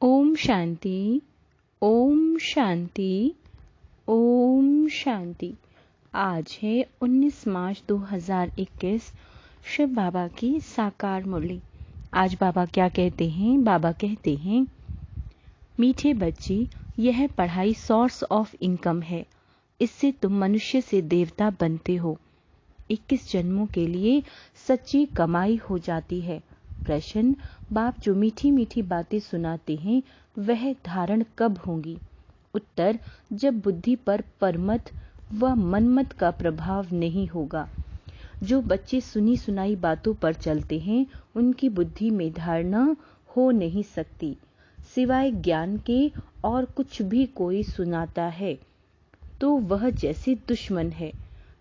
ओम शांति, ओम शांति, ओम शांति। आज है 19 मार्च 2021, शिव बाबा की साकार मुरली। आज बाबा क्या कहते हैं? बाबा कहते हैं, मीठे बच्चे, यह पढ़ाई सोर्स ऑफ इनकम है। इससे तुम मनुष्य से देवता बनते हो। 21 जन्मों के लिए सच्ची कमाई हो जाती है। प्रश्न, बाप जो मीठी मीठी बातें सुनाते हैं वह धारण कब होंगी? उत्तर, जब बुद्धि पर परमत व मनमत का प्रभाव नहीं होगा। जो बच्चे सुनी सुनाई बातों पर चलते हैं उनकी बुद्धि में धारणा हो नहीं सकती। सिवाय ज्ञान के और कुछ भी कोई सुनाता है तो वह जैसे दुश्मन है।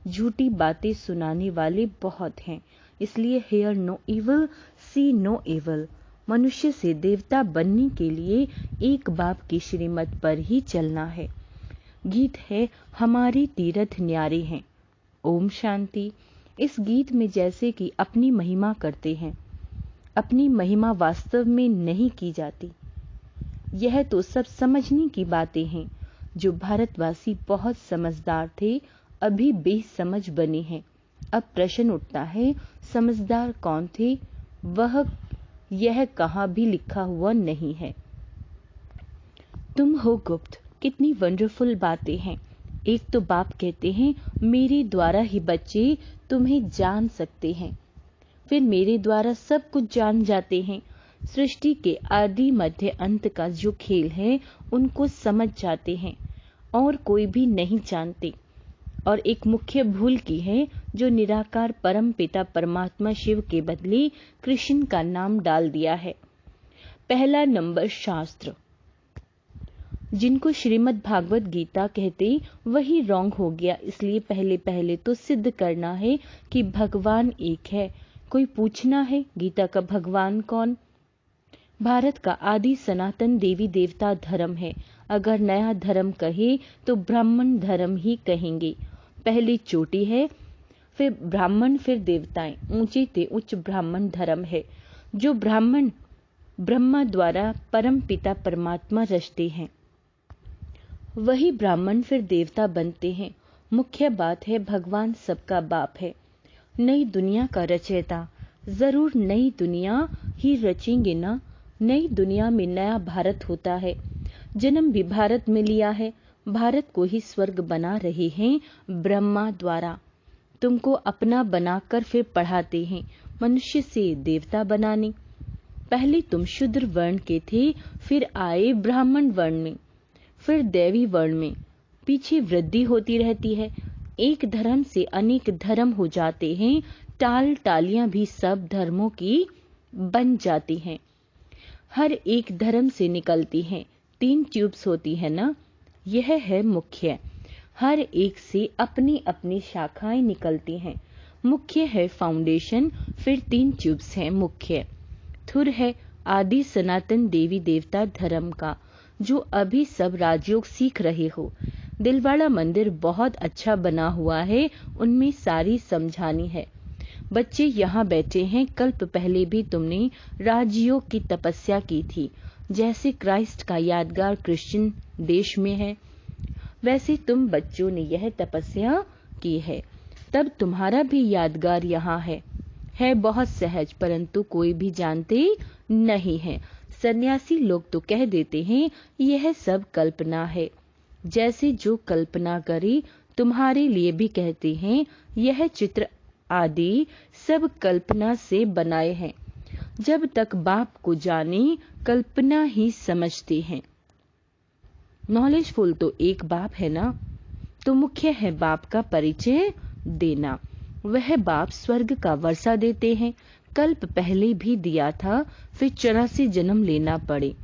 झूठी बातें सुनाने वाले बहुत हैं, इसलिए हेयर नो इवल, सी नो इवल। मनुष्य से देवता बनने के लिए एक बाप की श्रीमत पर ही चलना है। गीत है, हमारे तीर्थ न्यारे हैं। ओम शांति। इस गीत में जैसे कि अपनी महिमा करते हैं, अपनी महिमा वास्तव में नहीं की जाती। यह तो सब समझने की बातें हैं। जो भारतवासी बहुत समझदार थे अभी बेसमझ बने हैं। अब प्रश्न उठता है, समझदार कौन थे? वह यह कहाँ भी लिखा हुआ नहीं है। तुम हो गुप्त। कितनी वंडरफुल बातें हैं। एक तो बाप कहते हैं, मेरे द्वारा ही बच्चे तुम्हें जान सकते हैं। फिर मेरे द्वारा सब कुछ जान जाते हैं। सृष्टि के आदि मध्य अंत का जो खेल है उनको समझ जाते हैं और कोई भी नहीं जानते। और एक मुख्य भूल की है, जो निराकार परम पिता परमात्मा शिव के बदले कृष्ण का नाम डाल दिया है। पहला नंबर शास्त्र, जिनको श्रीमद् भागवत गीता कहते वही रॉन्ग हो गया। इसलिए पहले पहले तो सिद्ध करना है कि भगवान एक है। कोई पूछना है, गीता का भगवान कौन? भारत का आदि सनातन देवी देवता धर्म है। अगर नया धर्म कहे तो ब्राह्मण धर्म ही कहेंगे। पहले चोटी है, फिर ब्राह्मण, फिर देवताएं। ऊंचे ते उच्च ब्राह्मण धर्म है। जो ब्राह्मण ब्रह्मा द्वारा परम पिता परमात्मा रचते हैं वही ब्राह्मण फिर देवता बनते हैं। मुख्य बात है, भगवान सबका बाप है, नई दुनिया का रचयिता। जरूर नई दुनिया ही रचेंगे ना। नई दुनिया में नया भारत होता है। जन्म भी भारत में लिया है। भारत को ही स्वर्ग बना रहे हैं ब्रह्मा द्वारा। तुमको अपना बनाकर फिर पढ़ाते हैं मनुष्य से देवता बनाने। पहले तुम शूद्र वर्ण के थे, फिर आए ब्राह्मण वर्ण में, फिर दैवी वर्ण में। पीछे वृद्धि होती रहती है। एक धर्म से अनेक धर्म हो जाते हैं। टाल टालियां भी सब धर्मों की बन जाती हैं। हर एक धर्म से निकलती हैं। 3 ट्यूब्स होती है ना, यह है मुख्य। हर एक से अपनी अपनी शाखाएं निकलती हैं। मुख्य है फाउंडेशन, फिर 3 ट्यूब्स हैं मुख्य। थुर है आदि सनातन देवी देवता धर्म का, जो अभी सब राजयोग सीख रहे हो। दिलवाड़ा मंदिर बहुत अच्छा बना हुआ है, उनमें सारी समझानी है। बच्चे यहाँ बैठे हैं, कल्प पहले भी तुमने राजयोग की तपस्या की थी। जैसे क्राइस्ट का यादगार क्रिश्चियन देश में है, वैसे तुम बच्चों ने यह तपस्या की है। तब तुम्हारा भी यादगार यहाँ है बहुत सहज, परंतु कोई भी जानते नहीं है। सन्यासी लोग तो कह देते हैं यह सब कल्पना है। जैसे जो कल्पना करे, तुम्हारे लिए भी कहते हैं यह चित्र आदि सब कल्पना से बनाए हैं। जब तक बाप को जाने कल्पना ही समझते हैं। नॉलेजफुल तो एक बाप है ना, तो मुख्य है बाप का परिचय देना। वह बाप स्वर्ग का वर्षा देते हैं। कल्प पहले भी दिया था, फिर 84 जन्म लेना पड़े।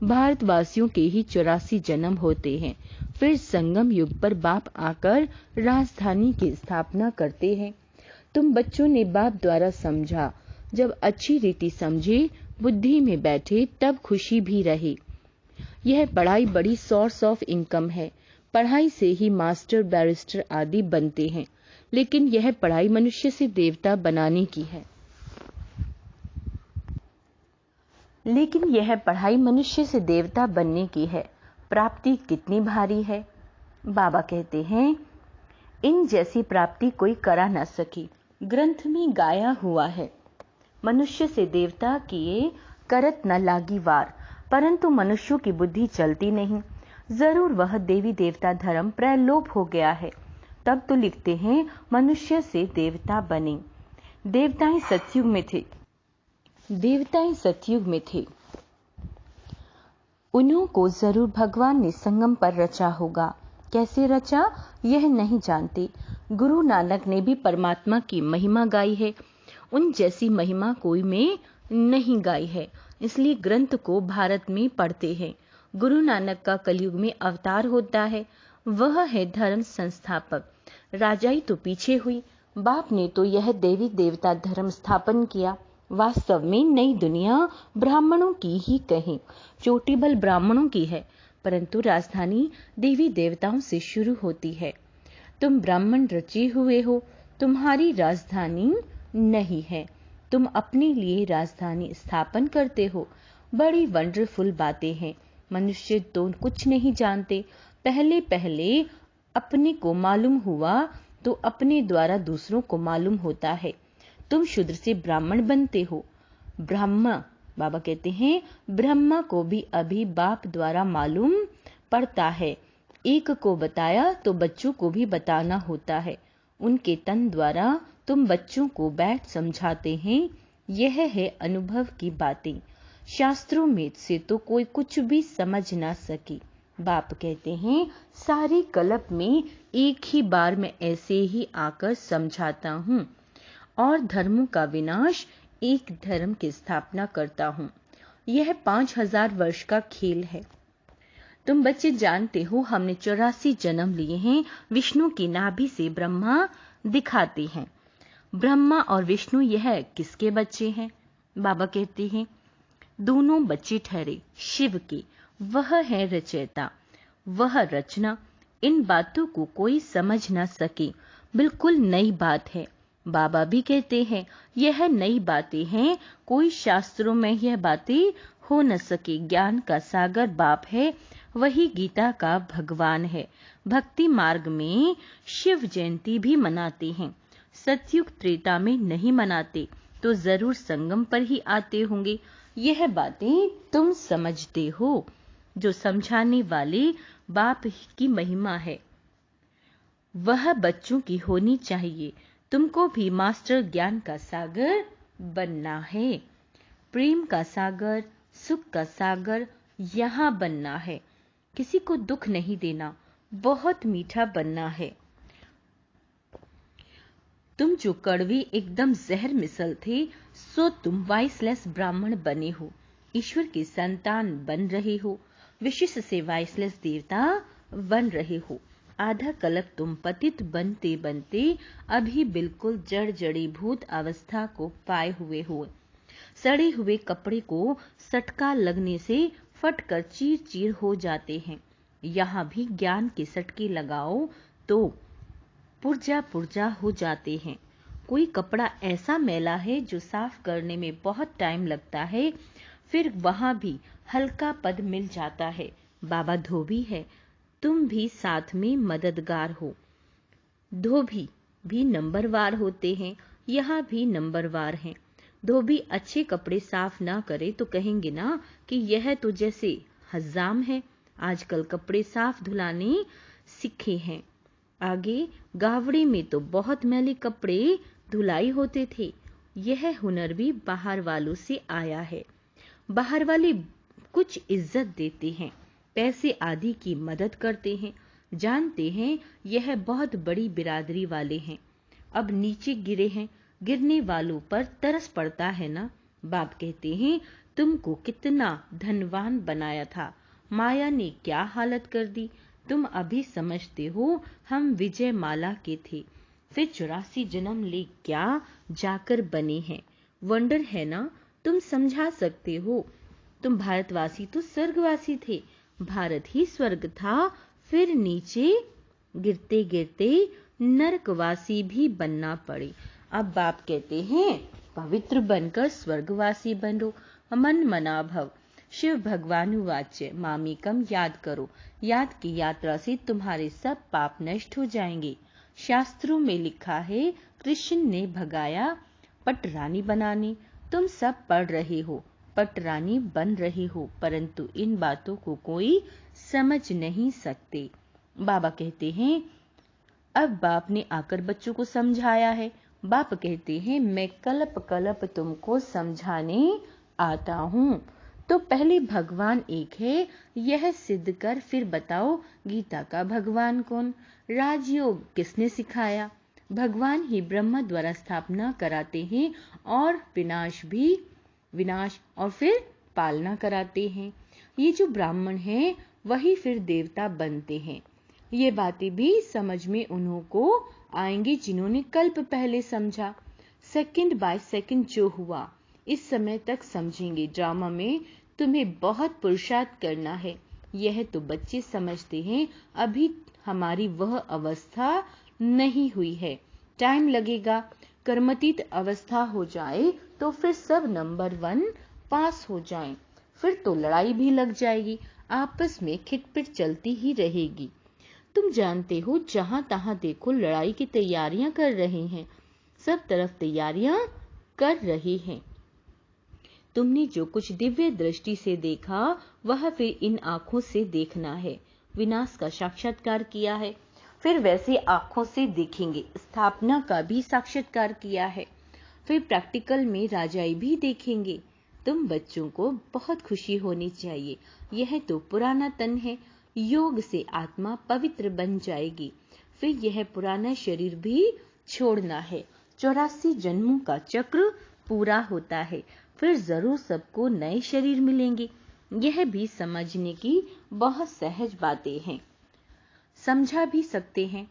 भारतवासियों के ही 84 जन्म होते हैं। फिर संगम युग पर बाप आकर राजधानी की स्थापना करते हैं। तुम बच्चों ने बाप द्वारा समझा। जब अच्छी रीति समझे, बुद्धि में बैठे, तब खुशी भी रही। यह पढ़ाई बड़ी सोर्स ऑफ इनकम है। पढ़ाई से ही मास्टर, बैरिस्टर आदि बनते हैं, लेकिन यह पढ़ाई मनुष्य से देवता बनाने की है। लेकिन यह पढ़ाई मनुष्य से देवता बनने की है, प्राप्ति कितनी भारी है। बाबा कहते हैं, इन जैसी प्राप्ति कोई करा न सकी। ग्रंथ में गाया हुआ है, मनुष्य से देवता किए करत न लागी वार, परंतु मनुष्यों की बुद्धि चलती नहीं। जरूर वह देवी देवता धर्म प्रलोभ हो गया है। तब तो लिखते हैं, मनुष्य से देवता बने। देवताएं सतयुग में थे। उन्हों को जरूर भगवान ने संगम पर रचा होगा। कैसे रचा यह नहीं जानते। गुरु नानक ने भी परमात्मा की महिमा गाई है, उन जैसी महिमा कोई में नहीं गाई है, इसलिए ग्रंथ को भारत में पढ़ते हैं। गुरु नानक का कलयुग में अवतार होता है, वह है धर्म संस्थापक। राजाई तो पीछे हुई, बाप ने तो यह देवी देवता धर्म स्थापन किया। वास्तव में नई दुनिया ब्राह्मणों की ही कहें, चोटीबल ब्राह्मणों की है, परंतु राजधानी देवी देवताओं से शुरू होती है। तुम ब्राह्मण रचे हुए हो, तुम्हारी राजधानी नहीं है, तुम अपने लिए राजधानी स्थापन करते हो। बड़ी वंडरफुल बातें हैं। मनुष्य तो कुछ नहीं जानते। पहले पहले अपने को मालूम हुआ तो अपने द्वारा दूसरों को मालूम होता है। तुम शूद्र से ब्राह्मण बनते हो। ब्रह्मा, बाबा कहते हैं, ब्रह्मा को भी अभी बाप द्वारा मालूम पड़ता है। एक को बताया तो बच्चों को भी बताना होता है। उनके तन द्वारा तुम बच्चों को बैठ समझाते हैं। यह है अनुभव की बातें। शास्त्रों में से तो कोई कुछ भी समझ ना सके। बाप कहते हैं, सारी कल्प में एक ही बार मैं ऐसे ही आकर समझाता हूँ और धर्मों का विनाश, एक धर्म की स्थापना करता हूँ। यह 5000 वर्ष का खेल है। तुम बच्चे जानते हो, हमने 84 जन्म लिए हैं। विष्णु की नाभि से ब्रह्मा दिखाते हैं। ब्रह्मा और विष्णु यह किसके बच्चे हैं? बाबा कहते हैं, दोनों बच्चे ठहरे शिव के। वह है रचयिता, वह रचना। इन बातों को कोई समझ न सके, बिल्कुल नई बात है। बाबा भी कहते हैं, यह नई बातें हैं, कोई शास्त्रों में यह बातें हो न सके। ज्ञान का सागर बाप है, वही गीता का भगवान है। भक्ति मार्ग में शिव जयंती भी मनाते हैं। सतयुग त्रेता में नहीं मनाते, तो जरूर संगम पर ही आते होंगे। यह बातें तुम समझते हो। जो समझाने वाले बाप की महिमा है, वह बच्चों की होनी चाहिए। तुमको भी मास्टर ज्ञान का सागर बनना है। प्रेम का सागर, सुख का सागर यहाँ बनना है। किसी को दुख नहीं देना, बहुत मीठा बनना है। तुम जो कड़वे एकदम जहर मिसल थे, सो तुम वाइसलेस ब्राह्मण बने हो, ईश्वर के संतान बन रहे हो, विशिष्ट से वाइसलेस देवता बन रहे हो। आधा कल्प तुम पतित बनते बनते अभी बिल्कुल जड़ जड़ीभूत अवस्था को पाए हुए हो। सड़े हुए कपड़े को सटका लगने से फटकर चीर चीर हो जाते हैं। यहाँ भी ज्ञान के सटके लगाओ तो पुर्जा पुर्जा हो जाते हैं। कोई कपड़ा ऐसा मैला है जो साफ करने में बहुत टाइम लगता है, फिर वहां भी हल्का पद मिल जाता है। बाबा धोबी है, तुम भी साथ में मददगार हो। धोबी भी नंबरवार होते हैं, यहाँ भी नंबरवार हैं। धोबी अच्छे कपड़े साफ ना करे तो कहेंगे ना कि यह तो जैसे हजाम है। आजकल कपड़े साफ धुलाने सीखे हैं। आगे गावड़ी में तो बहुत मैले कपड़े धुलाई होते थे। यह हुनर भी बाहर वालों से आया है। बाहर वाले कुछ इज्जत देते हैं, पैसे आदि की मदद करते हैं, जानते हैं यह बहुत बड़ी बिरादरी वाले हैं। अब नीचे गिरे हैं, गिरने वालों पर तरस पड़ता है ना। बाप कहते हैं, तुमको कितना धनवान बनाया था, माया ने क्या हालत कर दी। तुम अभी समझते हो हम विजय माला के थे, फिर 84 जन्म ले क्या जाकर बने हैं। वंडर है ना, तुम समझा सकते हो। तुम भारतवासी तो स्वर्गवासी थे, भारत ही स्वर्ग था, फिर नीचे गिरते गिरते नरकवासी भी बनना पड़े। अब बाप कहते हैं, पवित्र बनकर स्वर्गवासी बनो। मन मना भव। शिव भगवानुवाच्य मामेकम याद करो। याद की यात्रा से तुम्हारे सब पाप नष्ट हो जाएंगे। शास्त्रों में लिखा है कृष्ण ने भगाया पटरानी बनाने। तुम सब पढ़ रहे हो, पटरानी बन रहे हो, परंतु इन बातों को कोई समझ नहीं सकते। बाबा कहते हैं अब बाप ने आकर बच्चों को समझाया है। बाप कहते हैं मैं कल्प कल्प तुमको समझाने आता हूँ। तो पहले भगवान एक है, यह सिद्ध कर फिर बताओ गीता का भगवान कौन। राजयोग किसने सिखाया? भगवान ही ब्रह्मा द्वारा स्थापना कराते हैं और विनाश और फिर पालना कराते हैं। ये जो ब्राह्मण हैं वही फिर देवता बनते हैं। ये बातें भी समझ में उन्हों को आएंगी जिन्होंने कल्प पहले समझा। सेकंड बाय सेकंड जो हुआ इस समय तक समझेंगे। ड्रामा में तुम्हें बहुत पुरुषार्थ करना है, यह तो बच्चे समझते हैं। अभी हमारी वह अवस्था नहीं हुई है, टाइम लगेगा। कर्मतीत अवस्था हो जाए तो फिर सब नंबर 1 पास हो जाएं, फिर तो लड़ाई भी लग जाएगी, आपस में खिटपिट चलती ही रहेगी। तुम जानते हो जहां तहां देखो लड़ाई की तैयारियां कर रहे हैं, सब तरफ तैयारियां कर रहे हैं। तुमने जो कुछ दिव्य दृष्टि से देखा वह फिर इन आंखों से देखना है। विनाश का साक्षात्कार किया है, फिर वैसे आंखों से देखेंगे। स्थापना का भी साक्षात्कार किया है, फिर प्रैक्टिकल में राजाई भी देखेंगे। तुम बच्चों को बहुत खुशी होनी चाहिए। यह तो पुराना तन है, योग से आत्मा पवित्र बन जाएगी। फिर यह पुराना शरीर भी छोड़ना है। 84 जन्मों का चक्र पूरा होता है, फिर जरूर सबको नए शरीर मिलेंगे। यह भी समझने की बहुत सहज बातें हैं, समझा भी सकते हैं।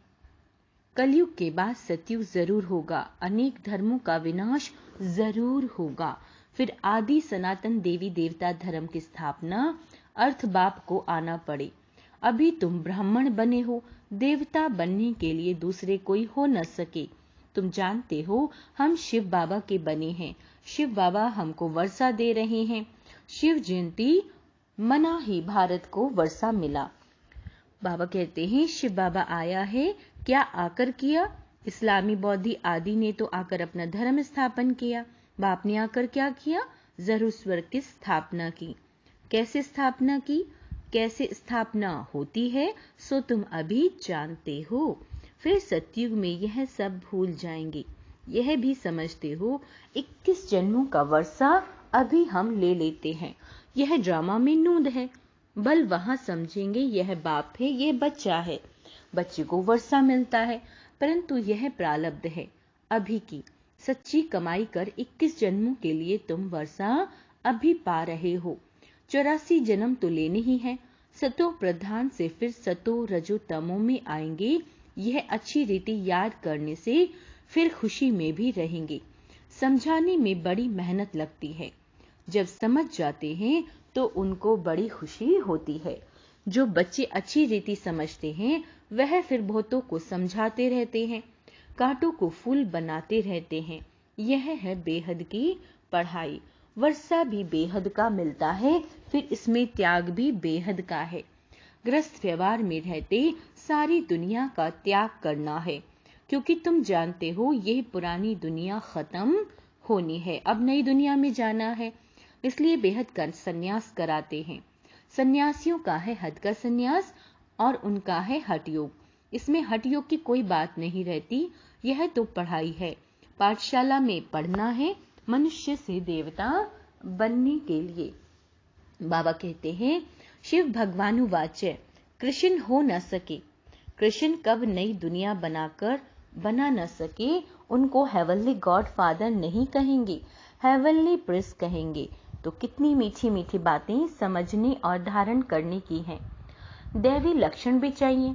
कलयुग के बाद सतयुग जरूर होगा, अनेक धर्मों का विनाश जरूर होगा, फिर आदि सनातन देवी देवता धर्म की स्थापना। अर्थ बाप को आना पड़े। अभी तुम ब्राह्मण बने हो, देवता बनने के लिए दूसरे कोई हो न सके। तुम जानते हो हम शिव बाबा के बने हैं, शिव बाबा हमको वर्षा दे रहे हैं। शिव जयंती मना ही भारत को वर्षा मिला। बाबा कहते हैं शिव बाबा आया है, क्या आकर किया? इस्लामी बौद्धि आदि ने तो आकर अपना धर्म स्थापन किया। बाप ने आकर क्या किया? जरूर स्वर्ग की स्थापना की। कैसे स्थापना की, कैसे स्थापना होती है सो तुम अभी जानते हो। फिर सतयुग में यह सब भूल जाएंगे। यह भी समझते हो 21 जन्मों का वर्षा अभी हम ले लेते हैं। यह ड्रामा में नूंद है, बल वहां समझेंगे यह बाप है, यह बच्चा है, बच्चे को वर्षा मिलता है, परंतु यह प्रारब्ध है अभी की। सच्ची कमाई कर 21 जन्मों के लिए तुम वर्षा अभी पा रहे हो। 84 जन्म तो लेने ही है। सतो प्रधान से फिर सतो रजो तमो में आएंगे। यह अच्छी रीति याद करने से फिर खुशी में भी रहेंगे। समझाने में बड़ी मेहनत लगती है, जब समझ जाते हैं तो उनको बड़ी खुशी होती है। जो बच्चे अच्छी रीति समझते हैं वह फिर बहुतों को समझाते रहते हैं, कांटों को फूल बनाते रहते हैं। यह है बेहद की पढ़ाई। वर्षा भी बेहद का मिलता है, फिर इसमें त्याग भी बेहद का है। ग्रस्त व्यवहार में रहते सारी दुनिया का त्याग करना है, क्योंकि तुम जानते हो यह पुरानी दुनिया खत्म होनी है, अब नई दुनिया में जाना है। इसलिए बेहद का संन्यास कराते हैं। सन्यासियों का है हद का संन्यास और उनका है हठ योग। इसमें हठ योग की कोई बात नहीं रहती, यह तो पढ़ाई है। पाठशाला में पढ़ना है मनुष्य से देवता बनने के लिए। बाबा कहते हैं शिव भगवानुवाच्य कृष्ण हो न सके। कृष्ण कब नई दुनिया बना न सके, उनको हेवनली गॉड फादर नहीं कहेंगे, हेवनली प्रिंस कहेंगे। तो कितनी मीठी मीठी बातें समझने और धारण करने की हैं। दैवी लक्षण भी चाहिए।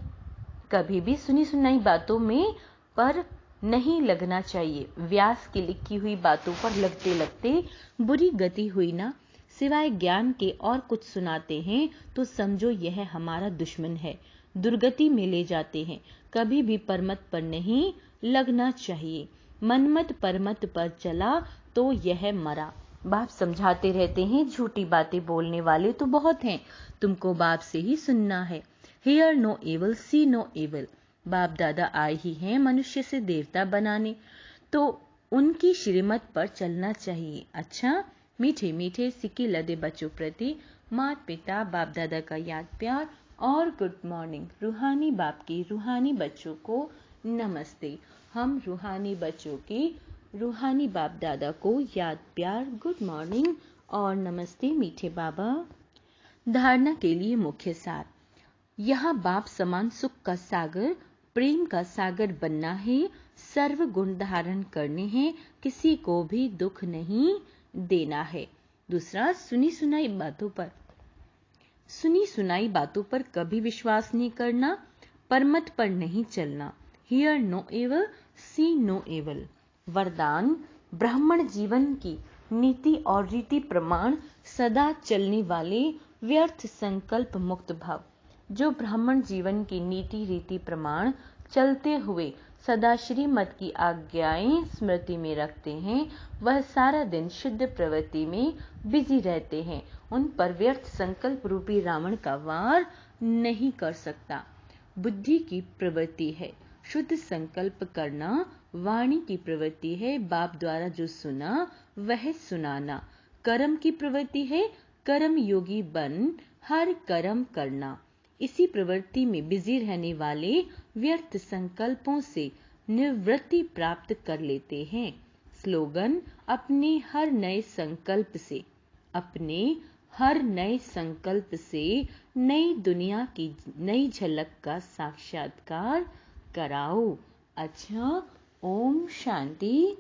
कभी भी सुनी सुनाई बातों में पर नहीं लगना चाहिए। व्यास की लिखी हुई बातों पर लगते लगते बुरी गति हुई ना, सिवाय ज्ञान के और कुछ सुनाते हैं तो समझो यह हमारा दुश्मन है, दुर्गति में ले जाते हैं। कभी भी परमत पर नहीं लगना चाहिए। मनमत परमत पर चला तो यह मरा। बाप समझाते रहते हैं, झूठी बातें बोलने वाले तो बहुत हैं, तुमको बाप से ही सुनना है। Hear no evil, see no evil. बाप दादा आए ही हैं मनुष्य से देवता बनाने, तो उनकी श्रीमत पर चलना चाहिए। अच्छा, मीठे मीठे सिक्के लदे बच्चों प्रति माता पिता बाप दादा का याद प्यार और गुड मॉर्निंग। रूहानी बाप की रूहानी बच्चों को नमस्ते। हम रूहानी बच्चों की रूहानी बाप दादा को याद प्यार, गुड मॉर्निंग और नमस्ते मीठे बाबा। धारणा के लिए मुख्य सार। यहाँ बाप समान सुख का सागर, प्रेम का सागर बनना है, सर्व गुण धारण करने हैं, किसी को भी दुख नहीं देना है। दूसरा, सुनी सुनाई बातों पर कभी विश्वास नहीं करना, परमत पर नहीं चलना। Hear no evil, see no evil. वरदान, ब्राह्मण जीवन की नीति और रीति प्रमाण सदा चलने वाले, व्यर्थ संकल्प मुक्त भव। जो ब्राह्मण जीवन की नीति रीति प्रमाण चलते हुए सदा श्रीमत की आज्ञाएं स्मृति में रखते हैं, वह सारा दिन शुद्ध प्रवृत्ति में बिजी रहते हैं। उन पर व्यर्थ संकल्प रूपी रावण का वार नहीं कर सकता। बुद्धि की प्रवृत्ति है शुद्ध संकल्प करना, वाणी की प्रवृत्ति है बाप द्वारा जो सुना वह सुनाना, कर्म की प्रवृत्ति है कर्म योगी बन हर कर्म करना। इसी प्रवृत्ति में बिजी रहने वाले व्यर्थ संकल्पों से निवृत्ति प्राप्त कर लेते हैं। स्लोगन, अपने हर नए संकल्प से नई दुनिया की नई झलक का साक्षात्कार कराओ। अच्छा, ओम शांति।